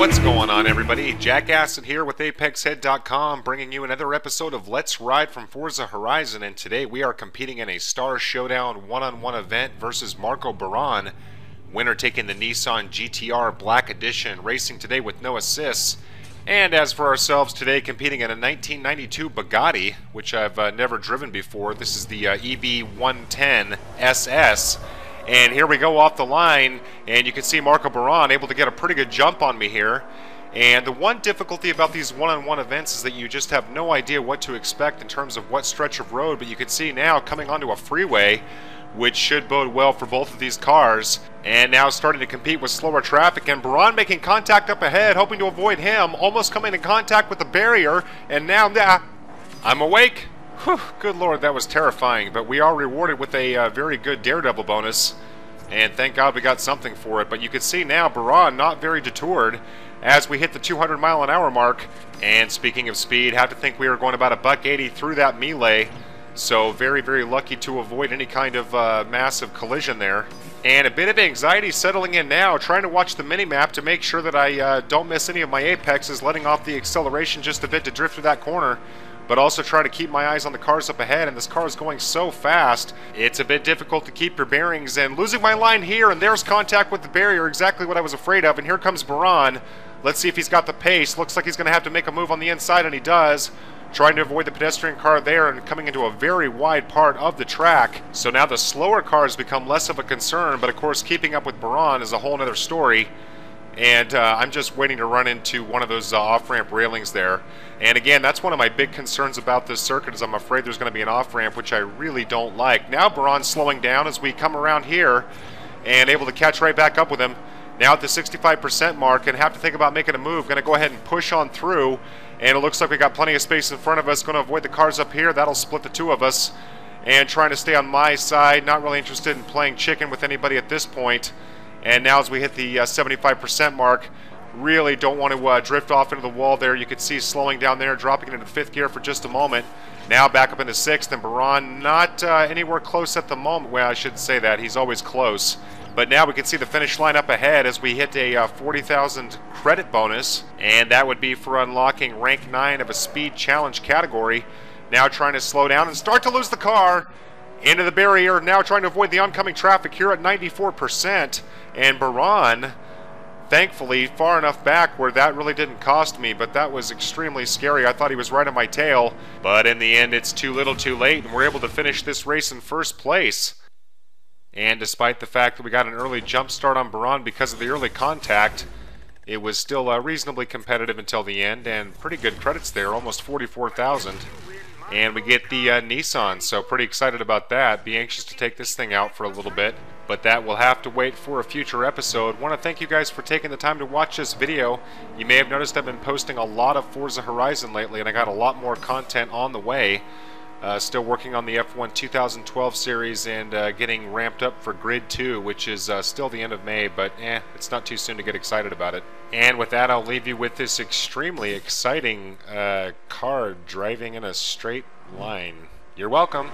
What's going on, everybody? Jack Acid here with ApexHead.com, bringing you another episode of Let's Ride from Forza Horizon, and today we are competing in a Star Showdown one-on-one event versus Marko Baran, winner taking the Nissan GTR Black Edition, racing today with no assists. And as for ourselves today, competing in a 1992 Bugatti, which I've never driven before. This is the EB110 SS. And here we go off the line, and you can see Marko Baran able to get a pretty good jump on me here. And the one difficulty about these one-on-one events is that you just have no idea what to expect in terms of what stretch of road. But you can see now coming onto a freeway, which should bode well for both of these cars. And now starting to compete with slower traffic, and Baran making contact up ahead, hoping to avoid him, almost coming in contact with the barrier, and now I'm awake. Whew, good lord, that was terrifying, but we are rewarded with a very good daredevil bonus, and thank God we got something for it. But you can see now Baran not very detoured as we hit the 200 mile an hour mark. And speaking of speed, have to think we were going about $180 through that melee, so very, very lucky to avoid any kind of massive collision there. And a bit of anxiety settling in now, trying to watch the mini-map to make sure that I don't miss any of my apexes, letting off the acceleration just a bit to drift through that corner, but also try to keep my eyes on the cars up ahead. And this car is going so fast, it's a bit difficult to keep your bearings, and losing my line here, and there's contact with the barrier, exactly what I was afraid of. And here comes Baran. Let's see if he's got the pace. Looks like he's going to have to make a move on the inside, and he does, trying to avoid the pedestrian car there and coming into a very wide part of the track. So now the slower cars become less of a concern, but of course keeping up with Baran is a whole other story. And I'm just waiting to run into one of those off-ramp railings there. And again, that's one of my big concerns about this circuit, is I'm afraid there's going to be an off-ramp, which I really don't like. Now Baran's slowing down as we come around here and able to catch right back up with him. Now at the 65% mark, and have to think about making a move. Going to go ahead and push on through. And it looks like we got plenty of space in front of us. Going to avoid the cars up here. That'll split the two of us. And trying to stay on my side. Not really interested in playing chicken with anybody at this point. And now as we hit the 75% mark, really don't want to drift off into the wall there. You can see slowing down there, dropping into the 5th gear for just a moment. Now back up into 6th, and Baran not anywhere close at the moment. Well, I shouldn't say that. He's always close. But now we can see the finish line up ahead as we hit a 40,000 credit bonus. And that would be for unlocking rank 9 of a speed challenge category. Now trying to slow down and start to lose the car. Into the barrier, now trying to avoid the oncoming traffic here at 94%. And Baran, thankfully, far enough back where that really didn't cost me, but that was extremely scary. I thought he was right on my tail, but in the end, it's too little too late, and we're able to finish this race in first place. And despite the fact that we got an early jump start on Baran because of the early contact, it was still reasonably competitive until the end, and pretty good credits there, almost 44,000. And we get the Nissan, so pretty excited about that. Be anxious to take this thing out for a little bit, but that will have to wait for a future episode. Want to thank you guys for taking the time to watch this video. You may have noticed I've been posting a lot of Forza Horizon lately, and I got a lot more content on the way. Still working on the F1 2012 series and getting ramped up for Grid 2, which is still the end of May, but it's not too soon to get excited about it. And with that, I'll leave you with this extremely exciting car driving in a straight line. You're welcome.